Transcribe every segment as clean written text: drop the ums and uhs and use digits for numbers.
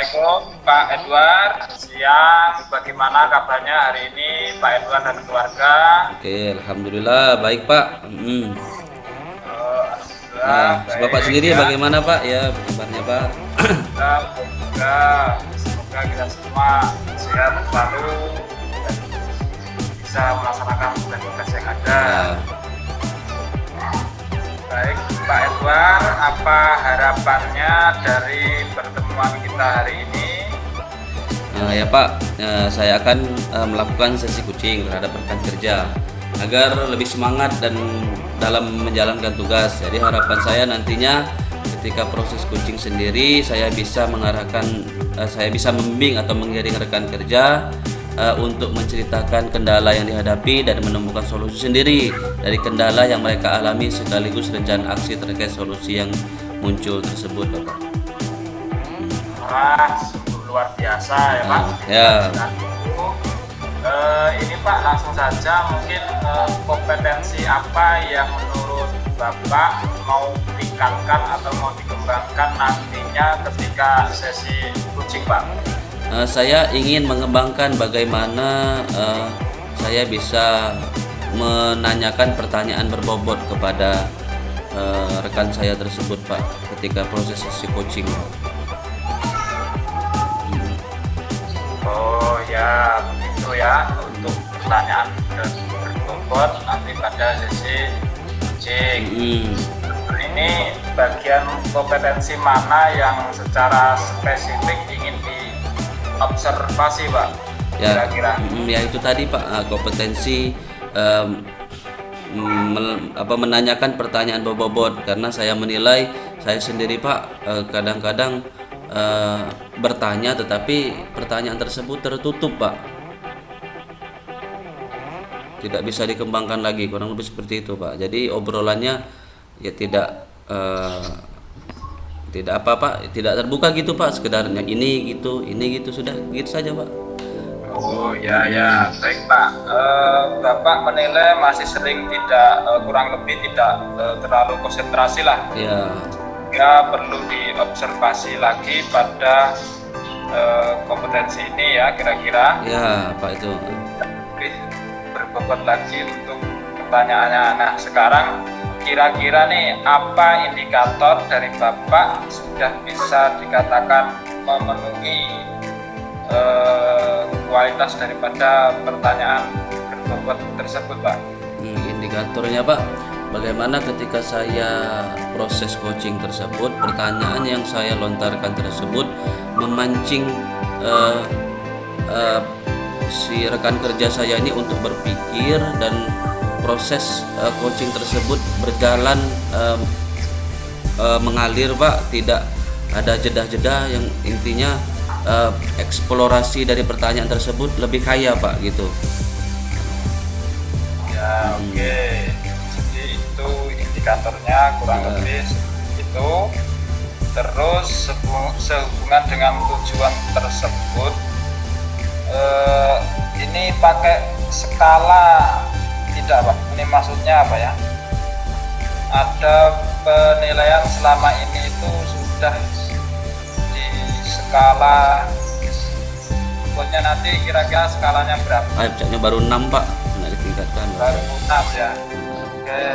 Assalamualaikum Pak Edward, siang. Bagaimana kabarnya hari ini Pak Edward dan keluarga? Oke, alhamdulillah baik Pak. Alhamdulillah Nah, Bapak baik sendiri ya. bagaimana Pak? Ya, kabarnya Pak. Semoga kita semua sehat selalu dan bisa melaksanakan tugas-tugas yang ada. Ya, Baik Pak Edward, apa harapannya dari pertemuan kita hari ini? ya Pak, saya akan melakukan sesi coaching terhadap rekan kerja agar lebih semangat dan dalam menjalankan tugas. Jadi harapan saya nantinya ketika proses coaching sendiri saya bisa mengarahkan, saya bisa membimbing atau mengiring rekan kerja untuk menceritakan kendala yang dihadapi dan menemukan solusi sendiri dari kendala yang mereka alami sekaligus rencana aksi terkait solusi yang muncul tersebut, Bapak. Wah, sungguh luar biasa ya Pak. Ya. Ini Pak langsung saja mungkin kompetensi apa yang menurut Bapak mau tingkatkan atau mau dikembangkan nantinya ketika sesi coaching Pak? Saya ingin mengembangkan bagaimana saya bisa menanyakan pertanyaan berbobot kepada rekan saya tersebut, Pak, ketika proses sesi coaching. Oh ya, begitu ya, untuk pertanyaan berbobot nanti pada sesi coaching. Ini bagian kompetensi mana yang secara spesifik ingin diobservasi Pak? Ya, Kira-kira. ya itu tadi Pak, kompetensi menanyakan pertanyaan berbobot, karena saya menilai saya sendiri Pak kadang-kadang bertanya tetapi pertanyaan tersebut tertutup Pak, tidak bisa dikembangkan lagi, kurang lebih seperti itu Pak. Jadi obrolannya ya tidak apa Pak, tidak terbuka gitu Pak, sekedarnya ini gitu sudah gitu saja Pak. Oh ya ya, baik Pak. Bapak menilai masih sering tidak kurang lebih tidak terlalu konsentrasi lah. Ya. Ya perlu diobservasi lagi pada kompetensi ini ya kira-kira. Ya Pak, itu. Lebih berbobot lagi untuk pertanyaannya. Nah sekarang kira-kira nih apa indikator dari Bapak sudah bisa dikatakan memenuhi kualitas daripada pertanyaan berbobot tersebut Pak? Indikatornya Pak, bagaimana ketika saya proses coaching tersebut, pertanyaan yang saya lontarkan tersebut memancing si rekan kerja saya ini untuk berpikir, dan proses coaching tersebut berjalan mengalir Pak, tidak ada jeda-jeda, yang intinya eksplorasi dari pertanyaan tersebut lebih kaya Pak gitu. Ya oke. Jadi itu indikatornya kurang lebih itu. Terus sehubungan dengan tujuan tersebut ini pakai skala tidak Pak? Ini maksudnya apa ya? Ada penilaian selama ini itu sudah di skala, pokoknya nanti kira-kira skalanya berapa? Aibcaknya baru 6 Pak, nggak ditingkatkan. Baru 6 ya. Oke,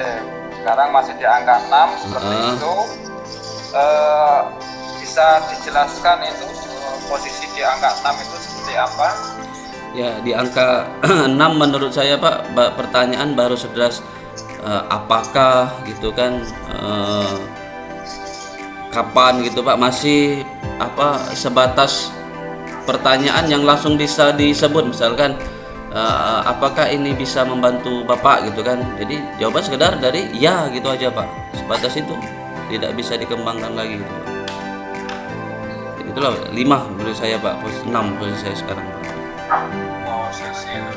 sekarang masih di angka 6 seperti itu. Bisa dijelaskan itu posisi di angka 6 itu seperti apa? Ya, di angka 6 menurut saya Pak, pertanyaan baru sekedar apakah gitu kan, kapan gitu Pak, masih apa sebatas pertanyaan yang langsung bisa disebut, misalkan apakah ini bisa membantu Bapak gitu kan. Jadi jawaban sekedar dari ya gitu aja Pak, sebatas itu, tidak bisa dikembangkan lagi gitu Pak. Jadi itulah 5 menurut saya Pak, 6 posisi saya sekarang Pak. Posisi 6,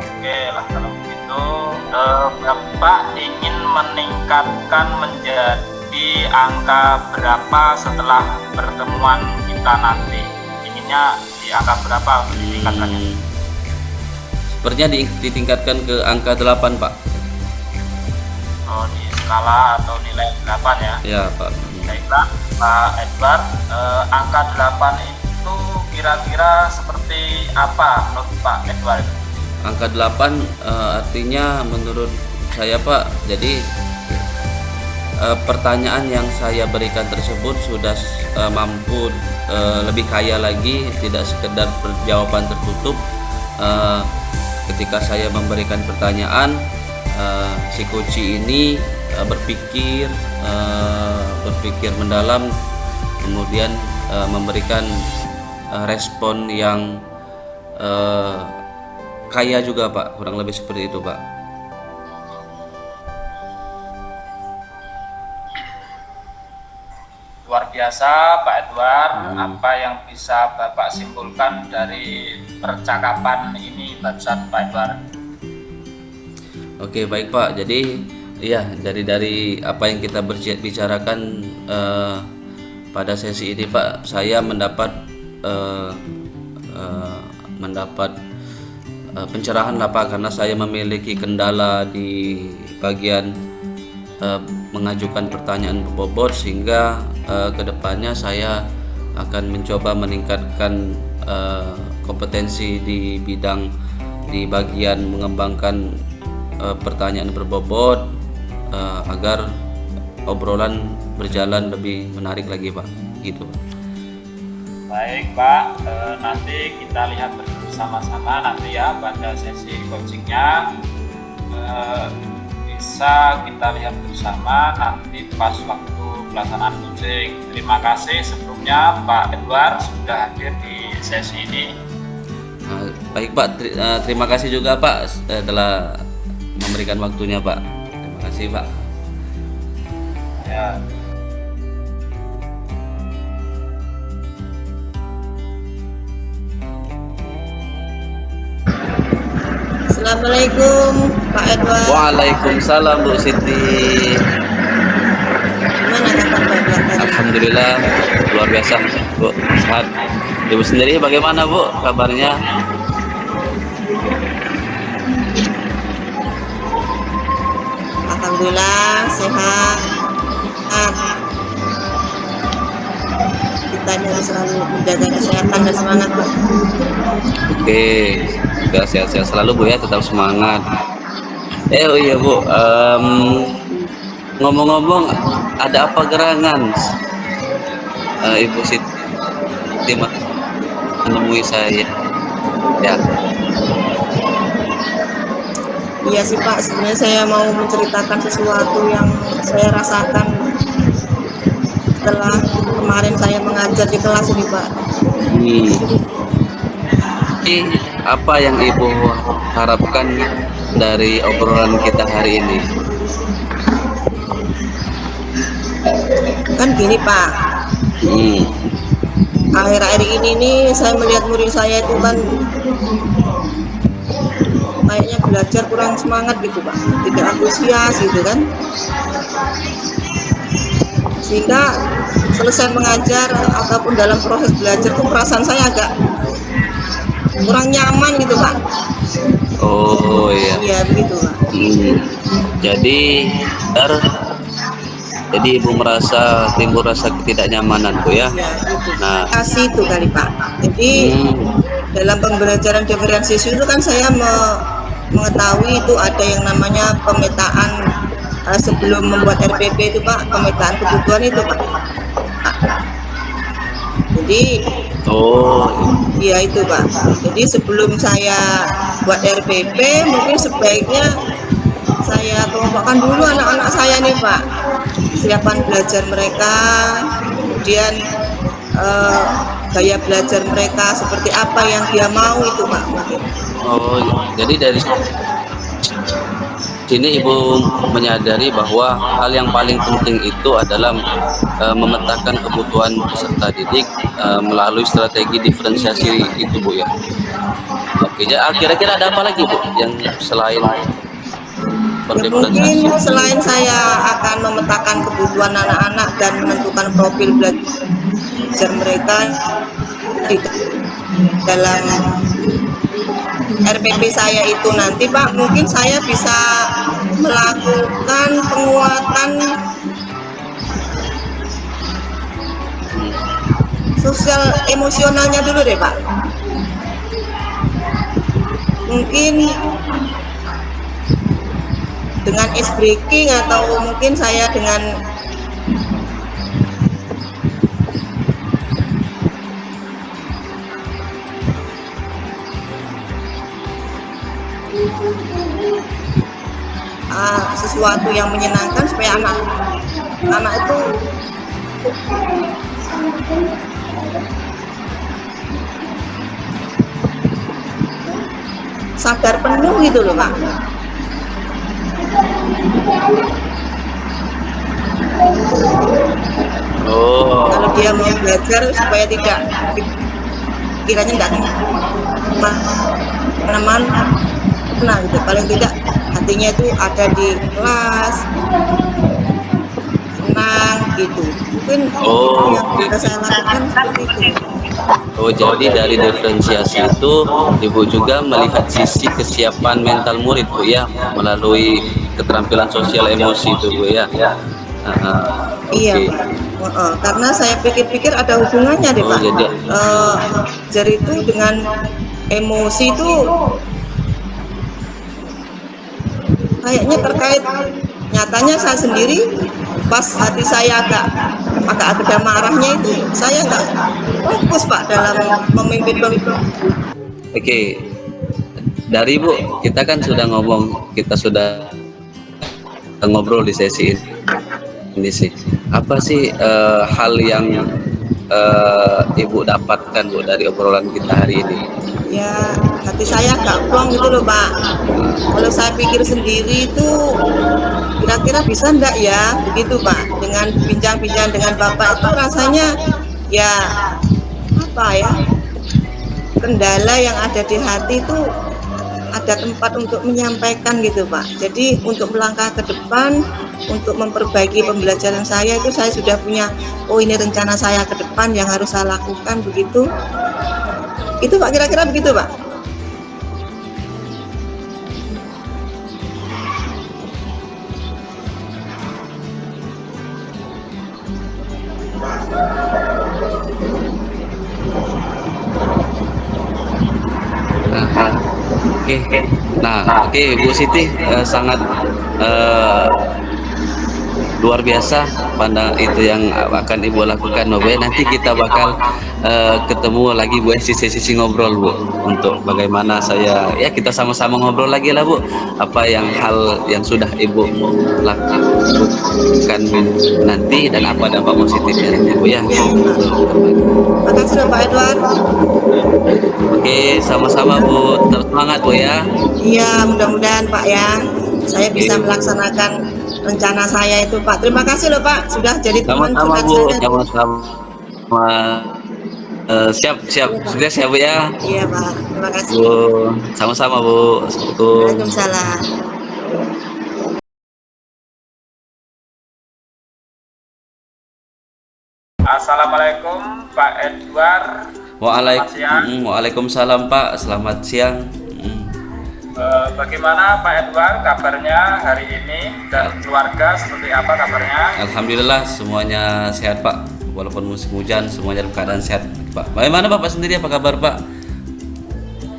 oke lah kalau begitu. Bapak ingin meningkatkan menjadi angka berapa setelah pertemuan kita nanti? Inginnya di angka berapa untuk ditingkatkannya? Sepertinya ditingkatkan ke angka 8 Pak. Oh, di skala atau nilai 8 ya? Ya Pak. Baiklah Pak Edward, angka 8 itu kira-kira seperti apa menurut Pak Edward? Angka 8 artinya menurut saya Pak, jadi pertanyaan yang saya berikan tersebut sudah mampu lebih kaya lagi, tidak sekedar jawaban tertutup. Ketika saya memberikan pertanyaan, si Koci ini berpikir mendalam, kemudian memberikan respon yang kaya juga Pak, kurang lebih seperti itu Pak. Luar biasa Pak Edward, apa yang bisa Bapak simpulkan dari percakapan ini barusan Pak Edward? Oke, baik Pak. Jadi ya dari apa yang kita bicarakan pada sesi ini Pak, saya mendapat pencerahan lah Pak, karena saya memiliki kendala di bagian mengajukan pertanyaan berbobot, sehingga kedepannya saya akan mencoba meningkatkan kompetensi di bagian mengembangkan pertanyaan berbobot agar obrolan berjalan lebih menarik lagi Pak, gitu. Baik Pak, nanti kita lihat bersama-sama nanti ya pada sesi coachingnya, bisa kita lihat bersama nanti pas waktu pelaksanaan coaching. Terima kasih sebelumnya Pak Edward sudah hadir di sesi ini. Baik Pak, terima kasih juga Pak telah memberikan waktunya Pak. Terima kasih Pak. Ya. Assalamualaikum Pak Edward. Waalaikumsalam Bu Siti. Gimana kabar Pak Edward? Alhamdulillah luar biasa Bu, sehat. Ibu sendiri bagaimana Bu kabarnya? Alhamdulillah sehat. Kita harus selalu menjaga kesehatan dan semangat Pak. Oke, juga sehat-sehat selalu Bu ya, tetap semangat. Oh iya Bu, ngomong-ngomong ada apa gerangan Ibu Siti menemui saya? Ya. Iya sih Pak, sebenarnya saya mau menceritakan sesuatu yang saya rasakan setelah kemarin saya mengajar di kelas ini Pak. Apa yang Ibu harapkan dari obrolan kita hari ini? Kan gini Pak, akhir-akhir ini nih saya melihat murid saya itu kan kayaknya belajar kurang semangat gitu Pak, tidak antusias gitu kan, sehingga selesai mengajar ataupun dalam proses belajar tuh perasaan saya agak kurang nyaman gitu Pak. Oh iya. Iya begitu Pak. Jadi Ibu merasa timbul rasa ketidaknyamanan Bu ya? Ya gitu. Nah, Kasih itu kali Pak. Jadi dalam pembelajaran diferensiasi itu kan saya mengetahui itu ada yang namanya pemetaan sebelum membuat RPP itu Pak, pemetaan kebutuhan itu Pak. Jadi ya itu Pak. Jadi sebelum saya buat RPP mungkin sebaiknya saya kelompokkan dulu anak-anak saya nih Pak, kesiapan belajar mereka, kemudian gaya belajar mereka seperti apa yang dia mau itu Pak mungkin. oh jadi dari sini Ibu menyadari bahwa hal yang paling penting itu adalah memetakan kebutuhan peserta didik melalui strategi diferensiasi itu Bu ya. Oke, kira-kira ada apa lagi Bu yang selain Ya, mungkin selain saya akan memetakan kebutuhan anak-anak dan menentukan profil belajar mereka di dalam RPP saya itu nanti Pak, mungkin saya bisa melakukan penguatan sosial emosionalnya dulu deh Pak. Mungkin dengan ice breaking atau mungkin saya dengan sesuatu yang menyenangkan supaya anak itu sadar penuh gitu loh Pak. Kalau dia mau belajar supaya tidak kiranya enggak teman-teman gitu, paling tidak hatinya itu ada di kelas senang gitu. Mungkin yang bisa saya lakukan seperti itu. Jadi dari diferensiasi itu Ibu juga melihat sisi kesiapan mental murid Bu ya, melalui keterampilan sosial emosi itu Bu ya. Iya Pak. Karena saya pikir-pikir ada hubungannya deh Pak. Jadi itu dengan emosi itu kayaknya terkait. Nyatanya saya sendiri pas hati saya agak ada marahnya itu saya nggak fokus Pak dalam memimpin. Oke, dari Bu kita kan sudah ngomong, kita sudah ngobrol di sesi ini sih. Apa sih hal yang Ibu dapatkan Bu dari obrolan kita hari ini? Ya hati saya agak plong gitu loh Pak. Kalau saya pikir sendiri itu kira-kira bisa enggak ya begitu Pak, dengan bincang-bincang dengan Bapak itu rasanya ya apa ya, kendala yang ada di hati itu ada tempat untuk menyampaikan gitu Pak. Jadi untuk melangkah ke depan, untuk memperbaiki pembelajaran saya itu saya sudah punya, ini rencana saya ke depan yang harus saya lakukan begitu. Itu Pak, kira-kira begitu Pak. Oke, Bu Siti sangat luar biasa pada itu yang akan Ibu lakukan Bu. Nanti kita bakal ketemu lagi Bu, sisi ngobrol Bu, untuk bagaimana kita sama-sama ngobrol lagi lah Bu, apa hal yang sudah Ibu lakukan nanti dan apa dampak positifnya Bu ya. Makasih Pak Edward. Oke, sama-sama Bu, terus semangat Bu ya. Iya, mudah-mudahan Pak ya saya bisa melaksanakan rencana saya itu Pak. Terima kasih loh Pak sudah jadi teman curhat saya. Sama-sama. Siap, sudah siap Bu ya. Iya Pak, terima kasih Bu. Sama-sama Bu. Waalaikumsalam. Assalamualaikum Pak Edward. Waalaikumsalam Pak, selamat siang. Bagaimana Pak Edward kabarnya hari ini dan keluarga seperti apa kabarnya? Alhamdulillah semuanya sehat Pak, walaupun musim hujan semuanya dalam keadaan sehat Pak. Bagaimana Bapak sendiri, apa kabar Pak?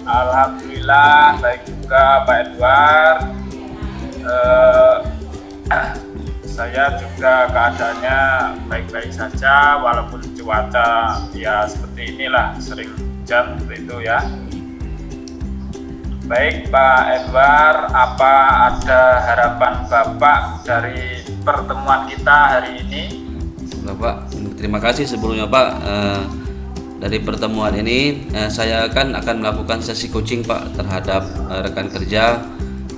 Alhamdulillah baik juga Pak Edward. Saya juga keadaannya baik-baik saja walaupun cuaca ya seperti inilah, sering hujan seperti itu ya. Baik Pak Edward, apa ada harapan Bapak dari pertemuan kita hari ini? Bapak, terima kasih sebelumnya Pak. Dari pertemuan ini saya akan melakukan sesi coaching Pak terhadap rekan kerja,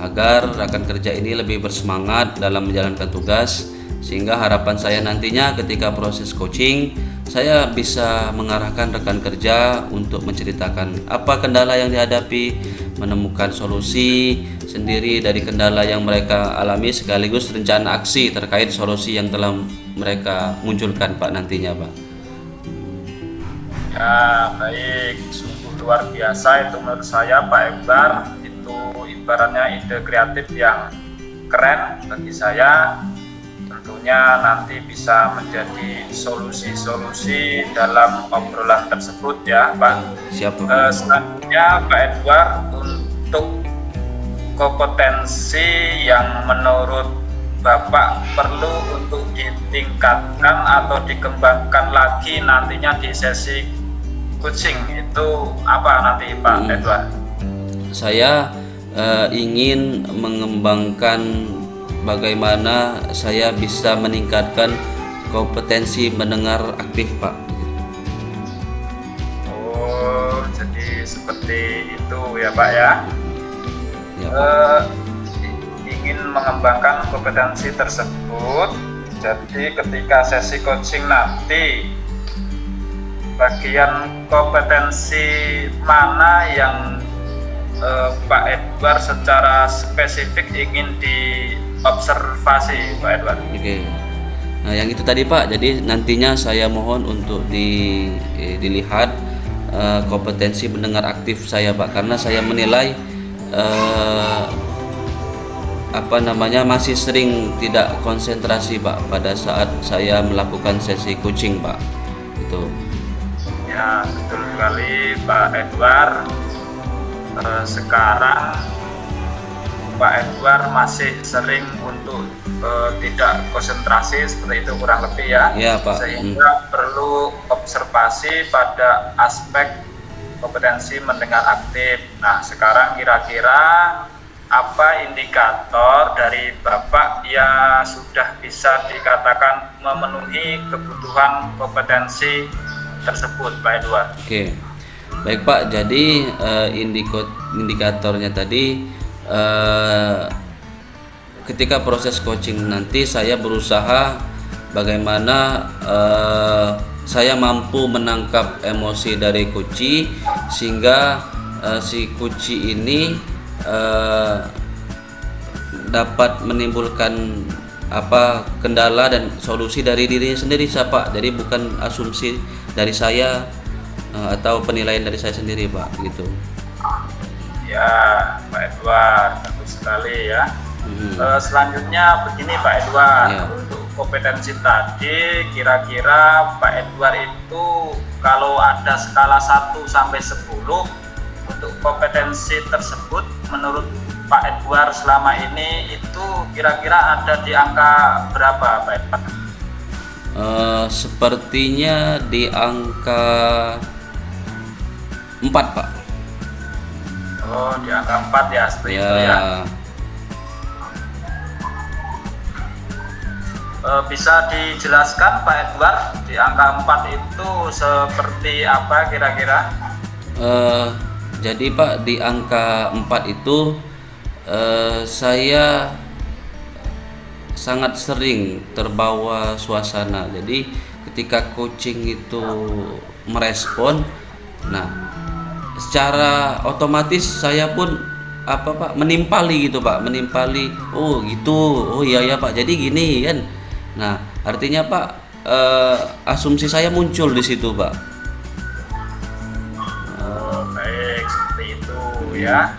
agar rekan kerja ini lebih bersemangat dalam menjalankan tugas, sehingga harapan saya nantinya ketika proses coaching saya bisa mengarahkan rekan kerja untuk menceritakan apa kendala yang dihadapi, menemukan solusi sendiri dari kendala yang mereka alami, sekaligus rencana aksi terkait solusi yang telah mereka munculkan Pak nantinya Pak. Ya baik, sungguh luar biasa itu menurut saya Pak Edward. Itu ibaratnya ide kreatif yang keren bagi saya. tentunya nanti bisa menjadi solusi-solusi dalam obrolan tersebut ya Pak. Siapa? Selanjutnya Pak Edward, untuk kompetensi yang menurut Bapak perlu untuk ditingkatkan atau dikembangkan lagi nantinya di sesi coaching itu apa nanti Pak Edward? Saya ingin mengembangkan bagaimana saya bisa meningkatkan kompetensi mendengar aktif Pak. Oh, jadi seperti itu ya Pak ya. Ya, Pak. Ingin mengembangkan kompetensi tersebut. Jadi ketika sesi coaching nanti, bagian kompetensi mana yang Pak Edward secara spesifik ingin diobservasi Pak Edward? Oke. Nah, yang itu tadi Pak. Jadi nantinya saya mohon untuk dilihat kompetensi mendengar aktif saya Pak, karena saya menilai masih sering tidak konsentrasi Pak pada saat saya melakukan sesi coaching Pak. Itu. Ya, betul sekali Pak Edward. Sekarang Pak Edward masih sering untuk tidak konsentrasi seperti itu kurang lebih ya. Ya Pak. Sehingga perlu observasi pada aspek kompetensi mendengar aktif. Nah, sekarang kira-kira apa indikator dari Bapak yang sudah bisa dikatakan memenuhi kebutuhan kompetensi tersebut Pak Edward? Oke. Baik Pak, jadi indikatornya tadi ketika proses coaching nanti saya berusaha bagaimana saya mampu menangkap emosi dari coach sehingga si coach ini dapat menimbulkan kendala dan solusi dari dirinya sendiri Pak. Jadi bukan asumsi dari saya atau penilaian dari saya sendiri Pak, gitu. Ya Pak Edward, bagus sekali ya. Selanjutnya begini Pak Edward, Ya. untuk kompetensi tadi kira-kira Pak Edward itu kalau ada skala 1 sampai 10 untuk kompetensi tersebut menurut Pak Edward selama ini itu kira-kira ada di angka berapa Pak Edward? Sepertinya di angka 4 Pak. Oh, di angka 4 ya, seperti itu ya. Bisa dijelaskan Pak Edward di angka 4 itu seperti apa kira-kira? Jadi Pak, di angka 4 itu saya sangat sering terbawa suasana. Jadi ketika coaching itu merespon, nah secara otomatis saya pun menimpali gitu Pak, oh gitu, oh iya ya Pak, jadi gini kan. Nah artinya Pak, asumsi saya muncul di situ Pak. Oh, baik, seperti itu ya.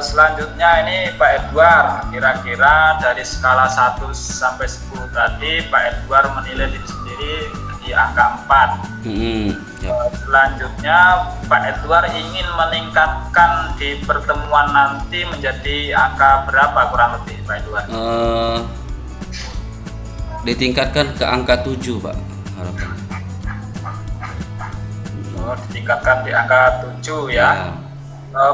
Selanjutnya ini Pak Edward, kira-kira dari skala 1 sampai 10 tadi Pak Edward menilai diri sendiri di angka 4. Ya. Selanjutnya Pak Edward ingin meningkatkan di pertemuan nanti menjadi angka berapa kurang lebih Pak Edward? Ditingkatkan ke angka 7 Pak harapan. Oh, ditingkatkan di angka 7 ya.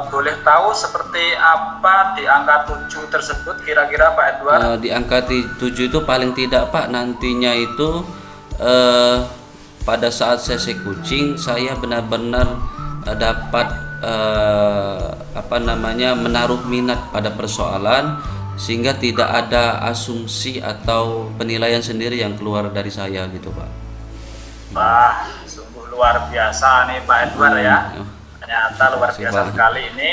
Boleh tahu seperti apa di angka 7 tersebut kira-kira Pak Edward? Di angka 7 itu paling tidak Pak, nantinya itu pada saat sesi coaching saya benar-benar dapat menaruh minat pada persoalan sehingga tidak ada asumsi atau penilaian sendiri yang keluar dari saya gitu Pak. Wah, sungguh luar biasa nih Pak Edward ya. Ternyata luar biasa sekali ini.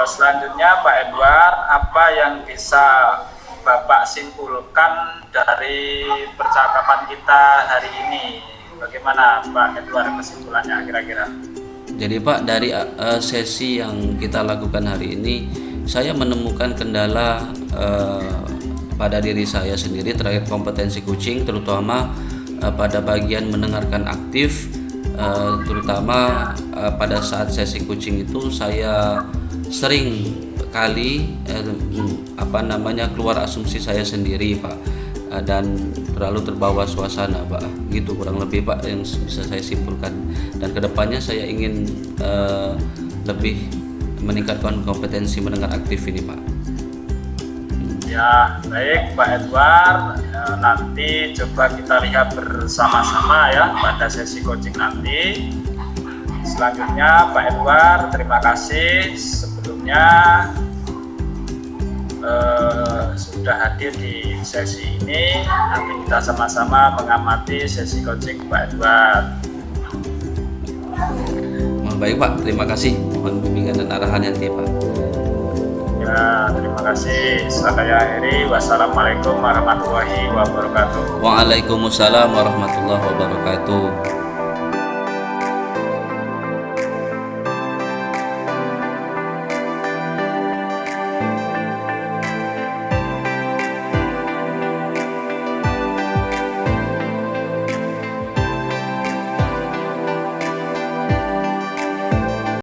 Selanjutnya Pak Edward, apa yang bisa Bapak simpulkan dari percakapan kita hari ini? Bagaimana Pak Edward kesimpulannya kira-kira? Jadi Pak, dari sesi yang kita lakukan hari ini, saya menemukan kendala pada diri saya sendiri terkait kompetensi coaching, terutama pada bagian mendengarkan aktif, terutama pada saat sesi coaching itu saya sering kali keluar asumsi saya sendiri, Pak, dan terlalu terbawa suasana, Pak, gitu kurang lebih, Pak, yang bisa saya simpulkan. Dan kedepannya saya ingin lebih meningkatkan kompetensi mendengar aktif ini, Pak. Ya, baik Pak Edward, nanti coba kita lihat bersama-sama ya pada sesi coaching nanti. Selanjutnya Pak Edward, terima kasih sebelumnya sudah hadir di sesi ini. Nanti kita sama-sama mengamati sesi coaching Pak Edward. Baik, Pak, terima kasih. Mohon bimbingan dan arahan nanti, Pak. Ya, terima kasih. Saya akhiri. Wassalamualaikum warahmatullahi wabarakatuh. Waalaikumsalam warahmatullahi wabarakatuh.